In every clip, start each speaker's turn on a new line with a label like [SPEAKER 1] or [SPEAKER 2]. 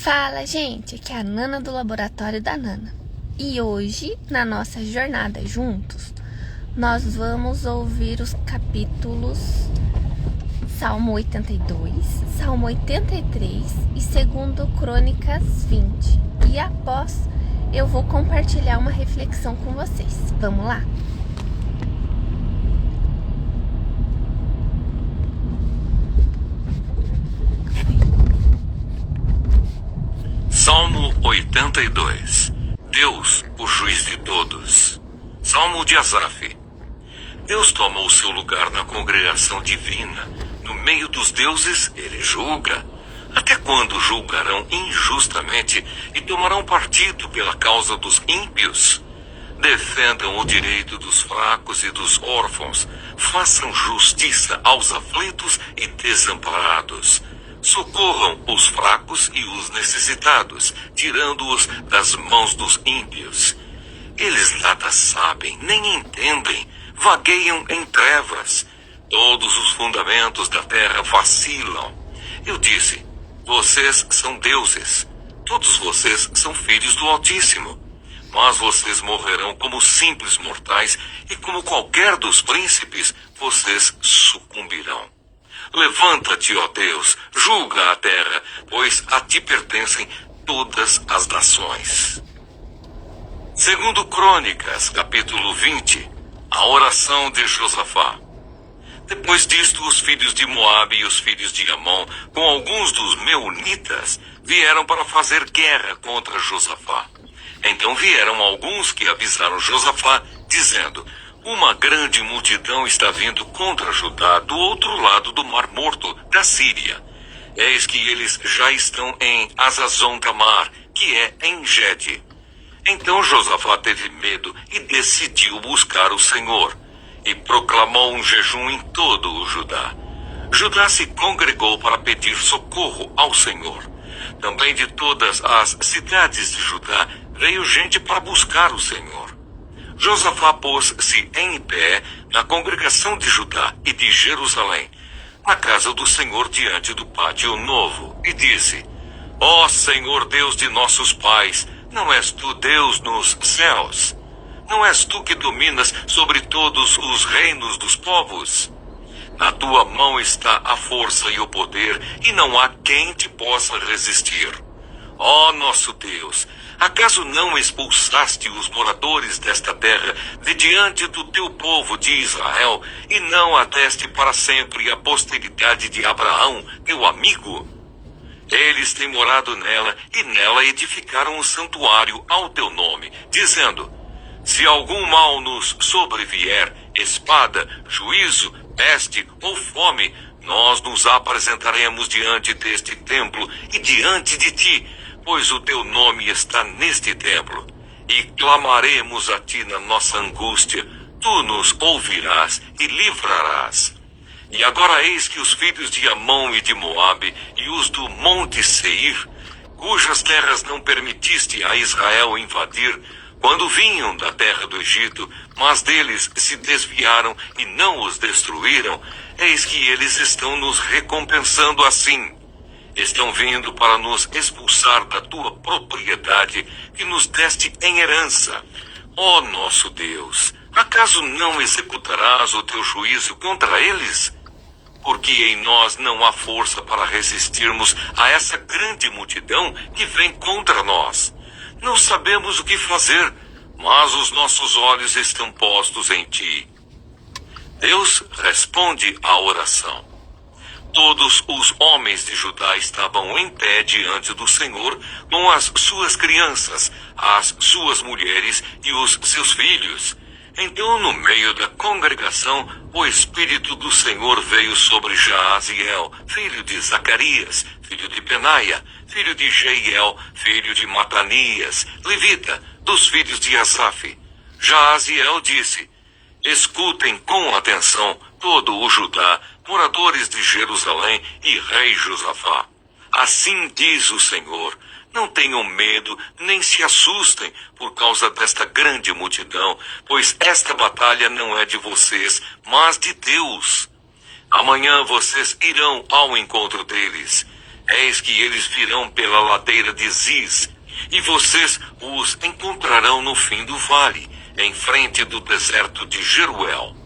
[SPEAKER 1] Fala, gente, aqui é a Nana do Laboratório da Nana. E hoje, na nossa jornada juntos, nós vamos ouvir os capítulos Salmo 82, Salmo 83 e 2 Crônicas 20. E após, eu vou compartilhar uma reflexão com vocês. Vamos lá?
[SPEAKER 2] Salmo 82. Deus, o juiz de todos. Salmo de Asaf. Deus toma o seu lugar na congregação divina. No meio dos deuses, ele julga. Até quando julgarão injustamente e tomarão partido pela causa dos ímpios? Defendam o direito dos fracos e dos órfãos. Façam justiça aos aflitos e desamparados. Socorram os fracos e os necessitados, tirando-os das mãos dos ímpios. Eles nada sabem, nem entendem, vagueiam em trevas. Todos os fundamentos da terra vacilam. Eu disse, vocês são deuses, todos vocês são filhos do Altíssimo. Mas vocês morrerão como simples mortais e como qualquer dos príncipes, vocês sucumbirão. Levanta-te, ó Deus, julga a terra, pois a ti pertencem todas as nações. 2 Crônicas, capítulo 20, a oração de Josafá. Depois disto, os filhos de Moabe e os filhos de Amon, com alguns dos meunitas, vieram para fazer guerra contra Josafá. Então vieram alguns que avisaram Josafá, dizendo, uma grande multidão está vindo contra Judá do outro lado do Mar Morto, da Síria. Eis que eles já estão em Hazazon-Tamar, que é em Gede. Então Josafá teve medo e decidiu buscar o Senhor, e proclamou um jejum em todo o Judá. Judá se congregou para pedir socorro ao Senhor. Também de todas as cidades de Judá veio gente para buscar o Senhor. Josafá pôs-se em pé na congregação de Judá e de Jerusalém, na casa do Senhor diante do pátio novo, e disse, ó Senhor Deus de nossos pais, não és tu Deus nos céus? Não és tu que dominas sobre todos os reinos dos povos? Na tua mão está a força e o poder, e não há quem te possa resistir. Ó nosso Deus, acaso não expulsaste os moradores desta terra de diante do teu povo de Israel, e não a deste para sempre a posteridade de Abraão, teu amigo? Eles têm morado nela, e nela edificaram um santuário ao teu nome, dizendo, se algum mal nos sobrevier, espada, juízo, peste ou fome, nós nos apresentaremos diante deste templo e diante de ti, pois o teu nome está neste templo, e clamaremos a ti na nossa angústia, tu nos ouvirás e livrarás. E agora eis que os filhos de Amon e de Moabe e os do monte Seir, cujas terras não permitiste a Israel invadir, quando vinham da terra do Egito, mas deles se desviaram e não os destruíram, eis que eles estão nos recompensando assim. Estão vindo para nos expulsar da tua propriedade que nos deste em herança. Ó nosso Deus, acaso não executarás o teu juízo contra eles? Porque em nós não há força para resistirmos a essa grande multidão que vem contra nós. Não sabemos o que fazer, mas os nossos olhos estão postos em ti. Deus responde à oração. Todos os homens de Judá estavam em pé diante do Senhor, com as suas crianças, as suas mulheres e os seus filhos. Então, no meio da congregação, o Espírito do Senhor veio sobre Jaaziel, filho de Zacarias, filho de Benaia, filho de Jeiel, filho de Matanias, levita, dos filhos de Asaf. Jaaziel disse, escutem com atenção todo o Judá, moradores de Jerusalém e rei Josafá. Assim diz o Senhor, não tenham medo, nem se assustem por causa desta grande multidão, pois esta batalha não é de vocês, mas de Deus. Amanhã vocês irão ao encontro deles. Eis que eles virão pela ladeira de Ziz, e vocês os encontrarão no fim do vale, em frente do deserto de Jeruel.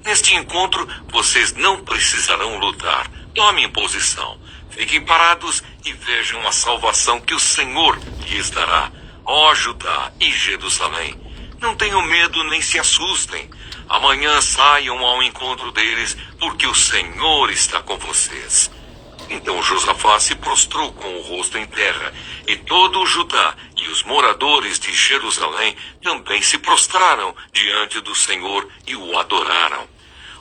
[SPEAKER 2] Neste encontro, vocês não precisarão lutar. Tomem posição, fiquem parados e vejam a salvação que o Senhor lhes dará. Ó Judá e Jerusalém, não tenham medo nem se assustem. Amanhã saiam ao encontro deles, porque o Senhor está com vocês. Então Josafá se prostrou com o rosto em terra, e todo o Judá e os moradores de Jerusalém também se prostraram diante do Senhor e o adoraram.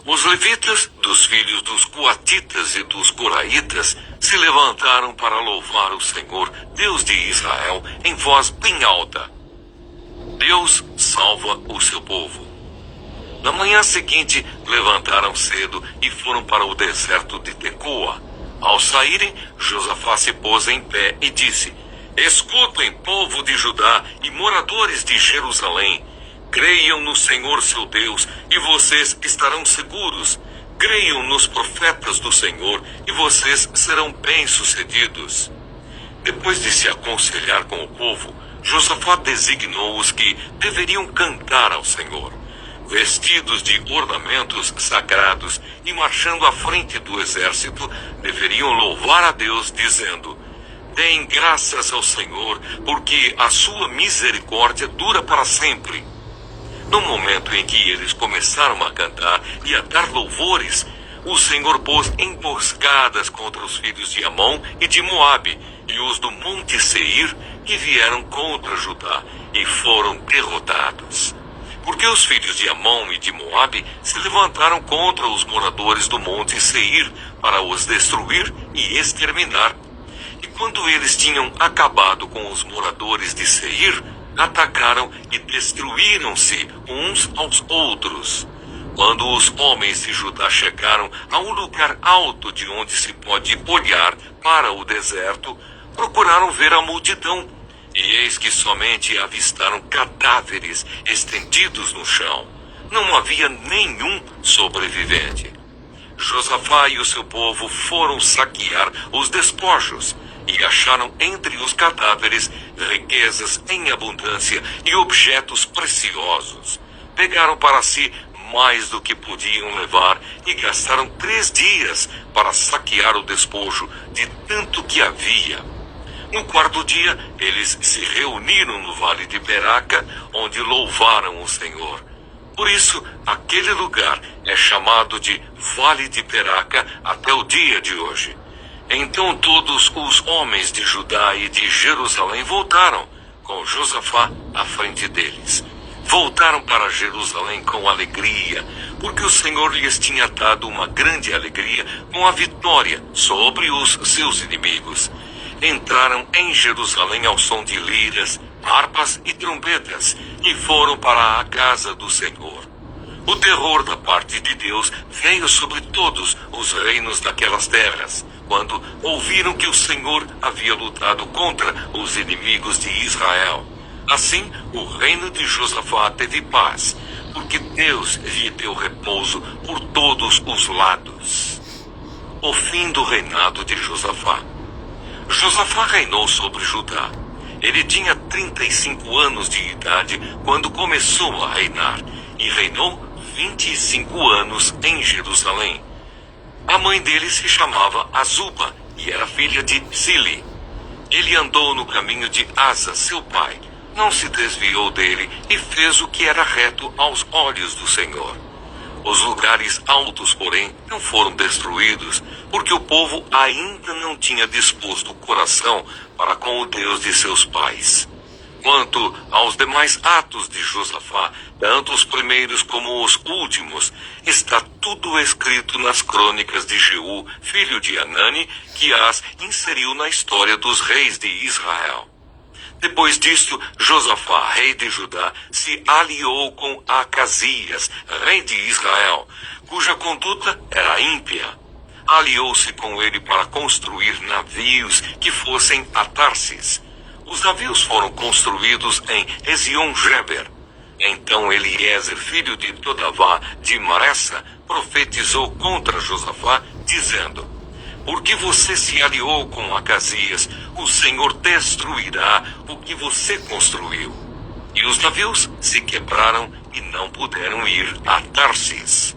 [SPEAKER 2] Os levitas, dos filhos dos coatitas e dos coraitas, se levantaram para louvar o Senhor, Deus de Israel, em voz bem alta. Deus salva o seu povo. Na manhã seguinte, levantaram cedo e foram para o deserto de Tecoa. Ao saírem, Josafá se pôs em pé e disse: Escutem, povo de Judá e moradores de Jerusalém. Creiam no Senhor seu Deus, e vocês estarão seguros. Creiam nos profetas do Senhor, e vocês serão bem-sucedidos. Depois de se aconselhar com o povo, Josafá designou os que deveriam cantar ao Senhor. Vestidos de ornamentos sagrados e marchando à frente do exército, deveriam louvar a Deus, dizendo: Deem graças ao Senhor, porque a sua misericórdia dura para sempre. No momento em que eles começaram a cantar e a dar louvores, o Senhor pôs emboscadas contra os filhos de Amon e de Moabe, e os do monte Seir, que vieram contra Judá, e foram derrotados. Porque os filhos de Amon e de Moabe se levantaram contra os moradores do monte Seir para os destruir e exterminar. E quando eles tinham acabado com os moradores de Seir, atacaram e destruíram-se uns aos outros. Quando os homens de Judá chegaram a um lugar alto de onde se pode olhar para o deserto, procuraram ver a multidão. E eis que somente avistaram cadáveres estendidos no chão. Não havia nenhum sobrevivente. Josafá e o seu povo foram saquear os despojos e acharam entre os cadáveres riquezas em abundância e objetos preciosos. Pegaram para si mais do que podiam levar e gastaram 3 dias para saquear o despojo de tanto que havia. No 4º dia, eles se reuniram no vale de Beraca, onde louvaram o Senhor. Por isso, aquele lugar é chamado de Vale de Beraca até o dia de hoje. Então todos os homens de Judá e de Jerusalém voltaram, com Josafá à frente deles. Voltaram para Jerusalém com alegria, porque o Senhor lhes tinha dado uma grande alegria com a vitória sobre os seus inimigos. Entraram em Jerusalém ao som de liras, harpas e trombetas, e foram para a casa do Senhor. O terror da parte de Deus veio sobre todos os reinos daquelas terras, quando ouviram que o Senhor havia lutado contra os inimigos de Israel. Assim, o reino de Josafá teve paz, porque Deus lhe deu repouso por todos os lados. O fim do reinado de Josafá. Josafá reinou sobre Judá. Ele tinha 35 anos de idade quando começou a reinar, e reinou 25 anos em Jerusalém. A mãe dele se chamava Azuba e era filha de Zili. Ele andou no caminho de Asa, seu pai, não se desviou dele e fez o que era reto aos olhos do Senhor. Os lugares altos, porém, não foram destruídos, porque o povo ainda não tinha disposto o coração para com o Deus de seus pais. Quanto aos demais atos de Josafá, tanto os primeiros como os últimos, está tudo escrito nas crônicas de Jeú, filho de Anani, que as inseriu na história dos reis de Israel. Depois disto, Josafá, rei de Judá, se aliou com Acasias, rei de Israel, cuja conduta era ímpia. Aliou-se com ele para construir navios que fossem a Tarsis. Os navios foram construídos em Ezion-Geber. Então Eliezer, filho de Dodavá, de Maressa, profetizou contra Josafá, dizendo: Porque você se aliou com Acasias, o Senhor destruirá o que você construiu. E os navios se quebraram e não puderam ir a Tarsis.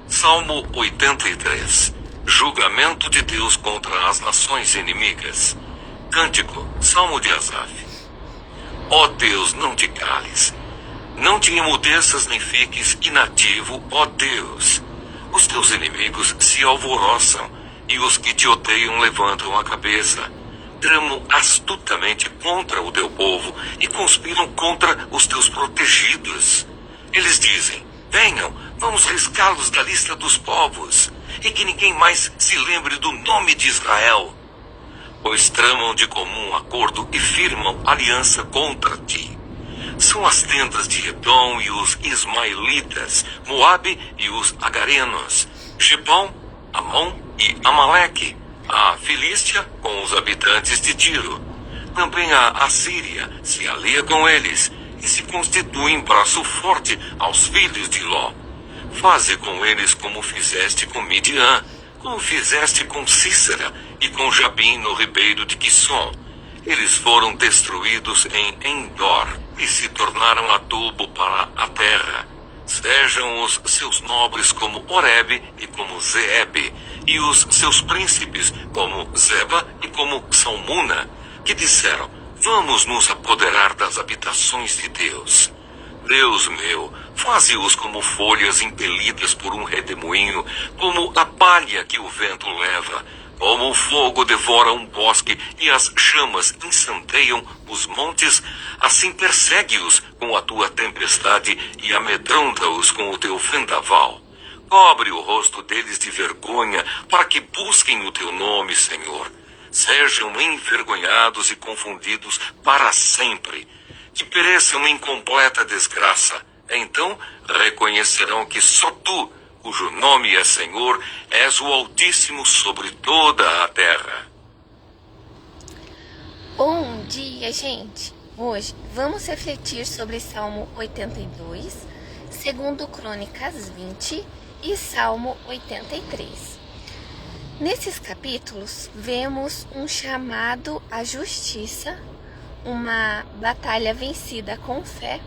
[SPEAKER 2] Salmo 83. Julgamento de Deus contra as nações inimigas. Cântico, Salmo de Asaf. Ó Deus, não te cales. Não te emudeças nem fiques inativo, ó Deus. Os teus inimigos se alvoroçam, e os que te odeiam levantam a cabeça. Tramam astutamente contra o teu povo, e conspiram contra os teus protegidos. Eles dizem, venham, vamos riscá-los da lista dos povos, e que ninguém mais se lembre do nome de Israel. Pois tramam de comum acordo e firmam aliança contra ti. São as tendas de Edom e os ismaelitas, Moabe e os agarenos, Gibom, Amon e Amaleque, a Filístia com os habitantes de Tiro. Também a Assíria se alia com eles e se constitui em braço forte aos filhos de Ló. Faze com eles como fizeste com Midian, como fizeste com Cícera e com Jabim no ribeiro de Quisson. Eles foram destruídos em Endor e se tornaram adubo para a terra. Sejam os seus nobres como Oreb e como Zeeb, e os seus príncipes como Zeba e como Salmuna, que disseram, vamos nos apoderar das habitações de Deus. Deus meu, faze-os como folhas impelidas por um redemoinho, como a palha que o vento leva, como o fogo devora um bosque e as chamas incendeiam os montes, assim persegue-os com a tua tempestade e amedronta-os com o teu vendaval. Cobre o rosto deles de vergonha, para que busquem o teu nome, Senhor. Sejam envergonhados e confundidos para sempre, que pereçam em completa desgraça. Então reconhecerão que só tu, cujo nome é Senhor, és o Altíssimo sobre toda a terra.
[SPEAKER 1] Bom dia, gente! Hoje vamos refletir sobre Salmo 82, segundo Crônicas 20 e Salmo 83. Nesses capítulos, vemos um chamado à justiça, uma batalha vencida com fé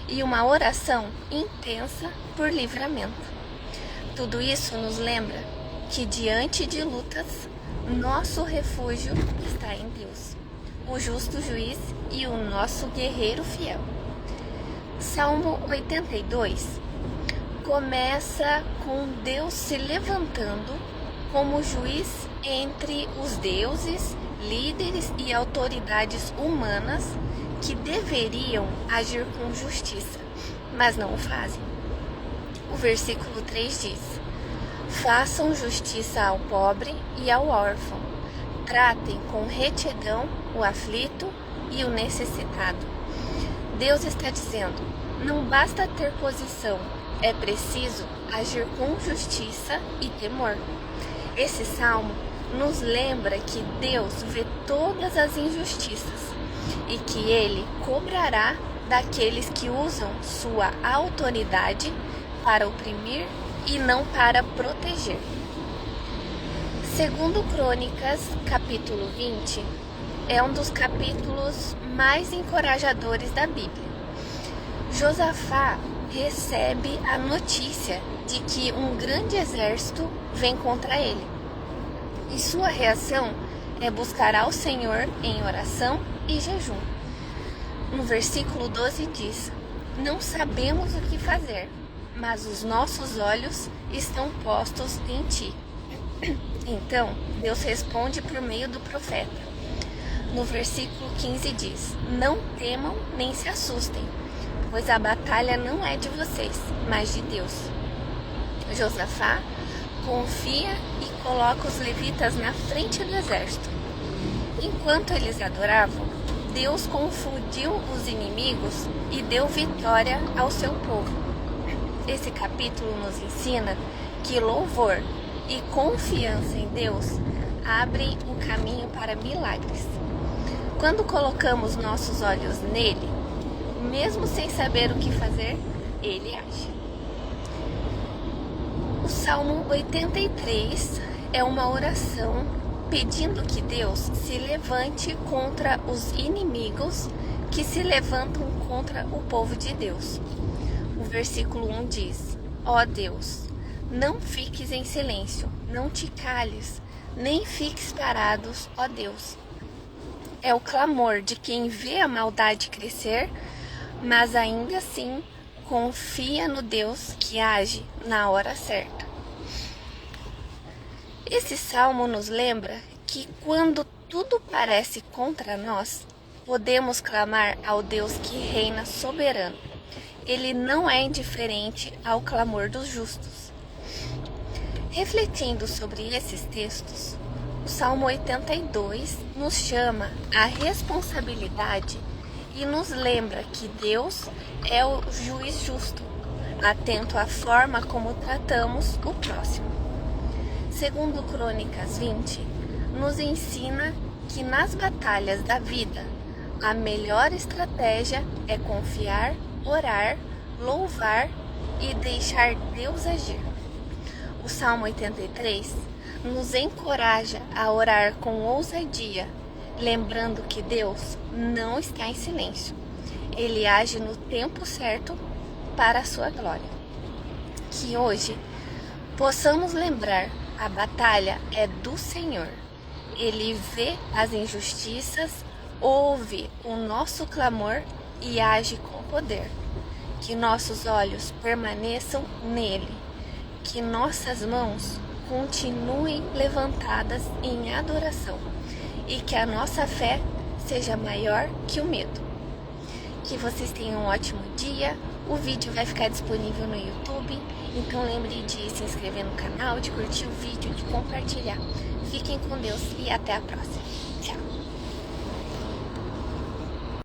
[SPEAKER 1] e uma oração intensa por livramento. Tudo isso nos lembra que diante de lutas, nosso refúgio está em Deus, o justo juiz e o nosso guerreiro fiel. Salmo 82 começa com Deus se levantando como juiz entre os deuses, líderes e autoridades humanas que deveriam agir com justiça, mas não o fazem. O versículo 3 diz, façam justiça ao pobre e ao órfão, tratem com retidão o aflito e o necessitado. Deus está dizendo, não basta ter posição, é preciso agir com justiça e temor. Esse salmo nos lembra que Deus vê todas as injustiças e que Ele cobrará daqueles que usam sua autoridade para oprimir e não para proteger. Segundo Crônicas, capítulo 20, é um dos capítulos mais encorajadores da Bíblia. Josafá recebe a notícia de que um grande exército vem contra ele. E sua reação é buscar ao Senhor em oração e jejum. No versículo 12 diz, não sabemos o que fazer, mas os nossos olhos estão postos em ti. Então, Deus responde por meio do profeta. No versículo 15 diz, não temam nem se assustem, pois a batalha não é de vocês, mas de Deus. Josafá confia e coloca os levitas na frente do exército. Enquanto eles adoravam, Deus confundiu os inimigos e deu vitória ao seu povo. Esse capítulo nos ensina que louvor e confiança em Deus abrem o caminho para milagres. Quando colocamos nossos olhos nele, mesmo sem saber o que fazer, ele age. O Salmo 83 é uma oração pedindo que Deus se levante contra os inimigos que se levantam contra o povo de Deus. O versículo 1 diz: ó Deus, não fiques em silêncio, não te cales, nem fiques parados, ó Deus. É o clamor de quem vê a maldade crescer, mas ainda assim confia no Deus que age na hora certa. Esse salmo nos lembra que quando tudo parece contra nós, podemos clamar ao Deus que reina soberano. Ele não é indiferente ao clamor dos justos. Refletindo sobre esses textos, o Salmo 82 nos chama à responsabilidade e nos lembra que Deus é o juiz justo, atento à forma como tratamos o próximo. Segundo Crônicas 20, nos ensina que nas batalhas da vida, a melhor estratégia é confiar, orar, louvar e deixar Deus agir. O Salmo 83 nos encoraja a orar com ousadia, lembrando que Deus não está em silêncio. Ele age no tempo certo para a sua glória. Que hoje possamos lembrar: a batalha é do Senhor. Ele vê as injustiças, ouve o nosso clamor e age com poder. Que nossos olhos permaneçam nele. Que nossas mãos continuem levantadas em adoração. E que a nossa fé seja maior que o medo. Que vocês tenham um ótimo dia. O vídeo vai ficar disponível no YouTube, então lembre de se inscrever no canal, de curtir o vídeo, de compartilhar. Fiquem com Deus e até a próxima. Tchau!